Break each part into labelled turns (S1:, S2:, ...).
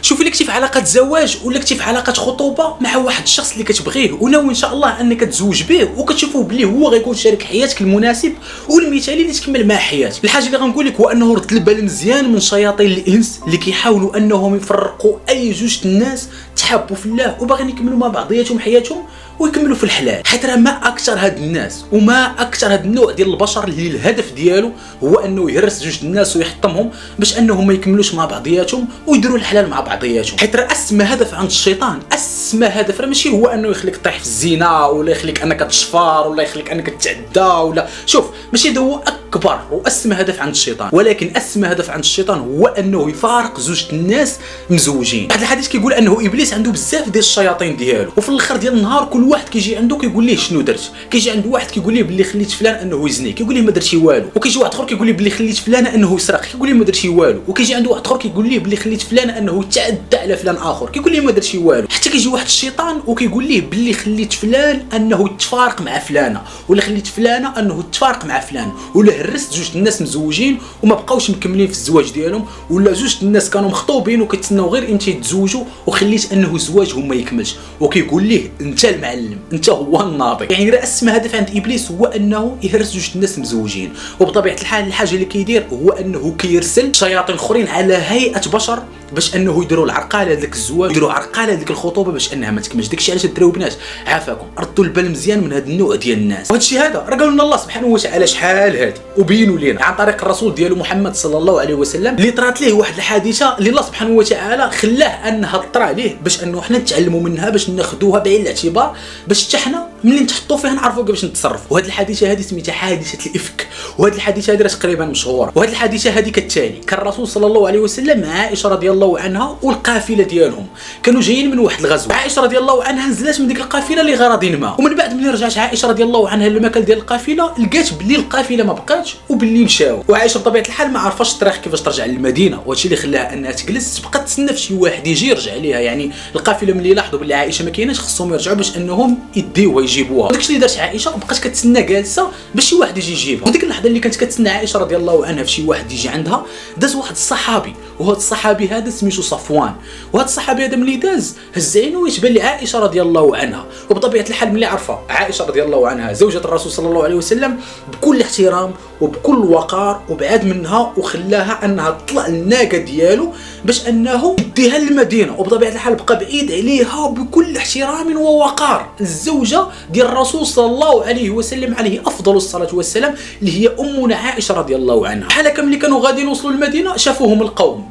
S1: شوفي لك في علاقه زواج ولا كنتي في علاقه خطوبه مع واحد الشخص اللي كتبغيه وناوي ان شاء الله انك تزوج به وكتشوفوا بلي هو غيكون شريك حياتك المناسب والمثالي اللي تكمل معاه حياتك. الحاجه اللي غنقول لك هو انه رد البال مزيان من شياطين الانس اللي كيحاولوا انهم يفرقوا اي جوج الناس تحابوا في الله وباغيين يكملوا مع بعضياتهم حياتهم ويكملوا في الحلال. حيت راه ما اكثر هاد الناس وما اكثر هاد النوع ديال البشر اللي الهدف ديالو هو انه يهرس جوج الناس ويحطمهم باش انهم ما يكملوش مع بعضياتهم ويديروا الحلال مع بعضياتهم. حيت راه اسمى هدف عند الشيطان، اسمى هدف راه ماشي هو انه يخليك طيح في الزنا ولا يخليك انك تشفار ولا يخليك انك تتعدى ولا شوف ماشي هذا هو اكبر واسمى هدف عند الشيطان، ولكن اسمى هدف عند الشيطان هو انه يفارق زوج الناس مزوجين. هذا الحديث كيقول انه ابليس عنده بزاف ديال الشياطين ديالو وفي الاخر ديال النهار كل واحد كيجي عنده كيقول ليه شنو درت. كيجي عند واحد كيقول ليه بلي خليت فلان انه يزني كيقول ليه ما درتي والو، وكيجي واحد اخر كيقول ليه بلي خليت فلان انه يسرق كيقول ليه ما درتي والو، وكيجي عنده واحد اخر كيقول ليه بلي خليت فلان انه يتعدى على فلان اخر كيقول ليه ما درتي والو، حتى كيجي واحد الشيطان وكيقول ليه بلي خليت فلان انه يتفارق مع فلانه ولا خليت فلانه انه يتفارق مع فلان ولا هرست جوج الناس مزوجين وما بقاوش مكملين في الزواج ديالهم ولا جوج الناس كانوا مخطوبين وكيتسناو غير امتى يتزوجوا وخليت انه زواجهم ما يكملش وكيقول ليه انت المعلم انت هو الناضي. يعني راس ما هدف عند ابليس هو انه يهرس جوج الناس مزوجين، وبطبيعه الحال الحاجه اللي كيدير هو انه كيرسل شياطين اخرين على هيئه بشر باش انه يديروا العرقله لذاك الزواج يديروا عرقله لذيك الخطوبه باش انها ما تكملش. داكشي علاش الدراري وبنات عافاكم ردوا البال مزيان من هذا النوع ديال الناس. وهذا الشيء هذا راه قالوا لنا الله سبحانه وتعالى شحال هادي وبينوا لنا عن طريق الرسول ديالو محمد صلى الله عليه وسلم اللي طرات ليه واحد الحادثه اللي الله سبحانه وتعالى خلاه انها طرا ليه باش انه حنا نتعلموا منها باش ناخذوها بعين الاعتبار باش حتى حنا ملي نتحطوا فيها نعرفوا كيفاش نتصرفوا. وهذه الحادثه هذه سميتها حادثه الافك، وهذه الحادثه هذه تقريبا مشهوره. وهذه الحادثه هذه كالتالي: كان الرسول صلى الله عليه وسلم مع عائشه رضي الله عنها والقافله ديالهم كانوا جايين من واحد الغزو. عائشه رضي الله عنها نزلت من ديك القافله لغرض ما، ومن بعد ملي رجعت عائشه رضي الله عنها للمكان ديال القافله لقات بلي القافله ما بقاتش وباللي مشاو. وعائشه بطبيعه الحال ما عرفاش الطريق كيفاش ترجع للمدينه، وهادشي اللي خلاها انها تجلس تبقى تسنى في شي واحد يجي يرجع ليها. يعني القافله ملي لاحظوا بلي عائشه ما كايناش خصهم يرجعوا باش انهم يديوها يجيبوها. وداكشي اللي دارت عائشه بقات كتسنى جالسه باش شي واحد يجي يجيبها. وديك اللحظه اللي كانت كتسنى عائشه رضي الله عنها في شي واحد يجي عندها داز واحد الصحابي، وهذا الصحابي هذا سميتو صفوان. وهذا الصحابي هذا ملي داز هز عينو ويتبان لي عائشه رضي الله عنها. وبطبيعه الحال ملي عرفها عائشه رضي الله عنها زوجة الرسول صلى الله عليه وسلم بكل احترام وبكل وقار وبعد منها وخلاها انها تطلع الناقه ديالو باش انه يديها للمدينه. وبطبيعه الحال بقى بعيد عليها بكل احترام ووقار. الزوجه ديال الرسول صلى الله عليه وسلم عليه افضل الصلاه والسلام اللي هي امنا عائشه رضي الله عنها. بحال هكا ملي كانوا غاديين يوصلوا للمدينه شافوهم القوم،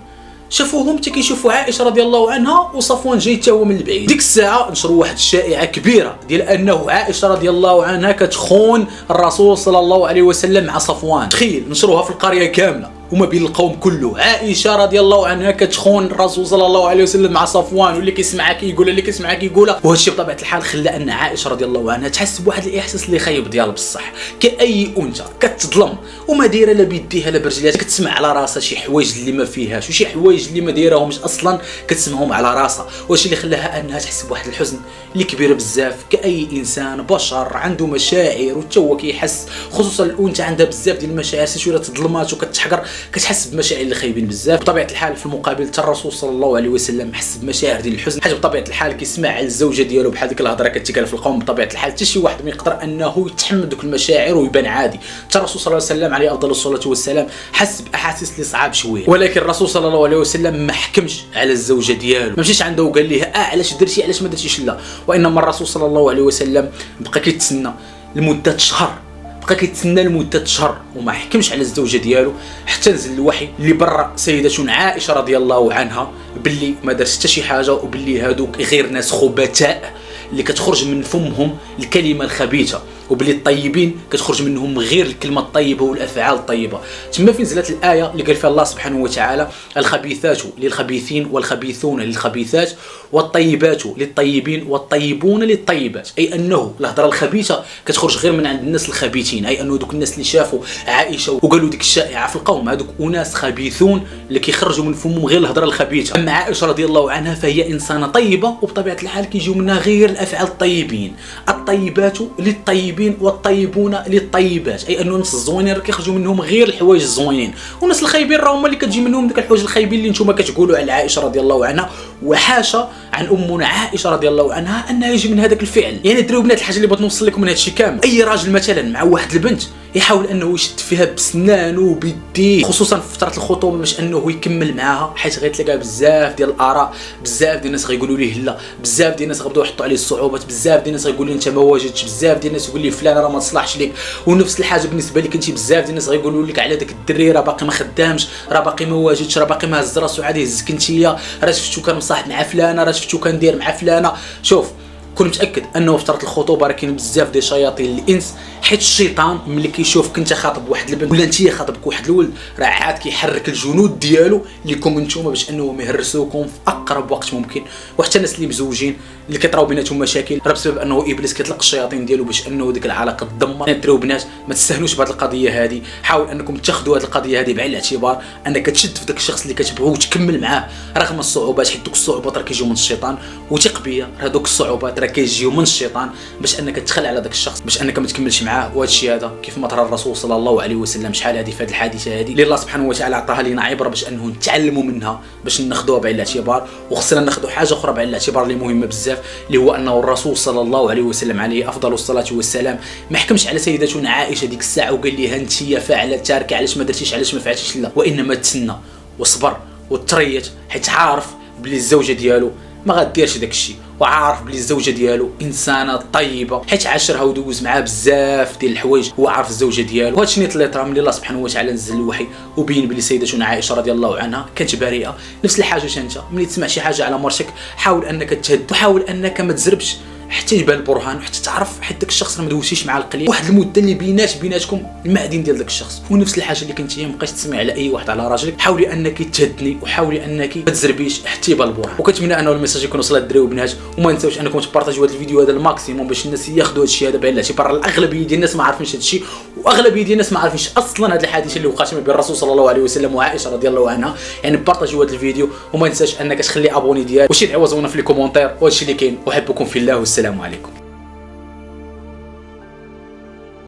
S1: شافوهم حتى كيشوفوا عائشه رضي الله عنها وصفوان جاي حتى هو من البعيد. ديك الساعه نشروا واحد الشائعه كبيره ديال انه عائشه رضي الله عنها كتخون الرسول صلى الله عليه وسلم مع صفوان. تخيل نشروها في القريه كامله وما بين القوم كله، عائشه رضي الله عنها كتخون الرسول صلى الله عليه وسلم مع صفوان، واللي كيسمعها كيقولها اللي كيسمعها كيقولها. وهذا الشيء بطبيعه الحال خلى ان عائشه رضي الله عنها تحس بواحد الاحساس اللي خايب ديالها بصح. كاي انثى كتظلم وما دايره لا بيديها لا برجليها، كتسمع على راسها شي حوايج اللي ما فيهاش وشي حوايج اللي ما دايرهمش اصلا كتسمعهم على راسها. وهذا اللي خلاها انها تحس بواحد الحزن اللي كبير بزاف. كاي انسان بشر عنده مشاعر وحتى هو كيحس، خصوصا الانثى عندها بزاف ديال المشاعر شويه تظلمات وكتحقر كتحس بمشاعر اللي خايبين بزاف. بطبيعه الحال في المقابل حتى الرسول صلى الله عليه وسلم حس بمشاعر ديال الحزن، حاجه بطبيعه الحال كيسمع على الزوجه ديالو بحال ديك الهضره كتقال في القوم. بطبيعه الحال حتى شي واحد ما يقدر انه يتحمل دوك المشاعر ويبان عادي. حتى الرسول صلى الله عليه وسلم عليه افضل الصلاه والسلام حس باحاسيس اللي صعاب شويه، ولكن الرسول صلى الله عليه وسلم ما حكمش على الزوجه ديالو، ما مشيش عنده وقال لها علاش درتي علاش ما درتيش لا. وانما الرسول صلى الله عليه وسلم بقى كيتسنى لمده شهر، بقى كيتسنى لمده شهر وما حكمش على الزوجه ديالو حتى نزل الوحي اللي برا سيدتنا عائشه رضي الله عنها باللي ما دارش حتى شي حاجه وباللي هادوك غير ناس خبثاء اللي كتخرج من فمهم الكلمه الخبيثه، وباللي الطيبين كتخرج منهم غير الكلمه الطيبه والافعال الطيبه. تما فين نزلت الايه اللي قال فيها الله سبحانه وتعالى: الخبيثات للخبيثين والخبيثون للخبيثات والطيبات للطيبين والطيبون للطيبات. اي انه الهضره الخبيثه كتخرج غير من عند الناس الخبيثين، اي انه دوك الناس اللي شافوا عائشه وقالوا ديك الشائعه في القوم هذوك اناس خبيثون اللي كيخرجوا من فمهم غير الهضره الخبيثه. اما عائشه رضي الله عنها فهي انسانه طيبه وبطبيعه الحال كيجيو منها غير الافعال الطيبين. الطيبات للطيبين والطيبون للطيبات، اي انه الناس الزوينين راه كيخرجوا منهم غير الحوايج الزوينين، والناس الخايبين راه هما اللي كتجي منهم ديك الحوايج الخايبين اللي نتوما كتقولوا على عائشه رضي الله عنها وحاشا عن امنا عائشه رضي الله عنها انها يجي من هذاك الفعل. يعني دريو بنات الحاجه اللي بغيت نوصل لكم من هذا الشيء كامل، اي راجل مثلا مع واحد البنت يحاول انه يشد فيها بسنانه وبيديه، خصوصا في فتره الخطوبه، باش انه يكمل معاها، حيت غيتلقى بزاف ديال الاراء، بزاف ديال الناس غيقولوا ليه لا، بزاف ديال الناس غيبداو يحطوا عليه الصعوبات، بزاف ديال الناس غيقول لي انت ما واجدتش، بزاف ديال الناس يقول لي فلان راه ما تصلحش ليك، ونفس الحاجه بالنسبه لك انت، بزاف ديال الناس غيقولوا لك على داك الدري راه باقي ما خدامش، راه باقي ما واجدش، راه باقي ما هز راسو عاد يهزك انتيا، راه شفتو كان مصاحب مع فلانه، راه شفتو كان داير مع فلانه. شوف كون متاكد انه في فتره الخطوبه راه كاين بزاف ديال شياطين الانس، حيت الشيطان ملي كيشوفك انت خاطب واحد البنت ولا انت خاطبك واحد الولد، راه عاد كيحرك الجنود ديالو ليكم نتوما باش انهم يهرسوكم في اقرب وقت ممكن. وحتى الناس اللي مزوجين اللي كيطراو بيناتهم مشاكل راه بسبب انه ابليس كيطلق الشياطين ديالو باش انه ديك العلاقه تدمر. دريو بنات ما تستهنوش بهذه القضيه هذه، حاول انكم تاخذوا هذه القضيه هذه بعين الاعتبار، انك تشد في داك الشخص اللي كتبغيه وتكمل معاه رغم الصعوبات، حيت دوك الصعوبات راه كيجيو من الشيطان، وثق بيا راه دوك الصعوبات راه كيجيو من الشيطان باش انك تخلع على داك الشخص، باش انك ما تكملش معاه. وهذا الشيء هذا كيف ما ترى الرسول صلى الله عليه وسلم شحال هذه في هذه الحادثه هذه اللي الله سبحانه وتعالى عطاها لنا عبره باش انه نتعلموا منها، باش ناخذوها بعين الاعتبار. وخصنا ناخذوا حاجه اخرى بعين الاعتبار اللي مهمه بزاف، اللي هو انه الرسول صلى الله عليه وسلم عليه افضل الصلاه والسلام ما حكمش على سيدتنا عائشه ديك الساعه وقال لها انت فاعله تاركه، علاش ما درتيش، علاش ما فعلتيش، لا، وانما تسنى وصبر وتريت، حيت عارف بلي الزوجه ديالو ما غاديرش داك الشيء، وعارف بلي الزوجه ديالو انسانه طيبه، حيت عاشرها ودوز معها بزاف ديال الحوايج، هو عارف الزوجه ديالو. وهذا الشيء اللي طرا من الله سبحانه وتعالى نزل الوحي وبين بلي سيدتنا عائشه رضي الله عنها كانت بريئه. نفس الحاجه انت ملي تسمع شي حاجه على مرتك حاول انك تهد، وحاول انك ما تزربش حتى يبان البرهان، وحتى تعرف حيت داك الشخص ما دوزتيش مع القليل واحد المده اللي بيناتكم المعدن ديال داك الشخص. ونفس الحاجه اللي كنتي ما بقيتش تسمع على اي واحد على راجلك، حاولي انك تهدني، وحاولي انك ما تزربيش حتى يبان البرهان. وكنتمنى انه الميساج يكون وصل للدراري وبنات، وما نساوش انكم تبارطاجيو هذا الفيديو هذا الماكسيموم باش الناس ياخذوا هذا الشيء هذا بعين الاعتبار. الاغلبيه ديال الناس ما عارفينش هذا الشيء، واغلبيه ديال الناس ما عارفينش اصلا هذه الحادثه اللي وقعت ما بين الرسول صلى الله عليه وسلم وعائشه رضي الله عنها. يعني بارطاجيو هذا الفيديو، وما نساش انك تخلي ابوني ديالك وشي تعوزونا في لي كومونتير. وهذا الشيء اللي كاين، احبكم في الله والسلام عليكم.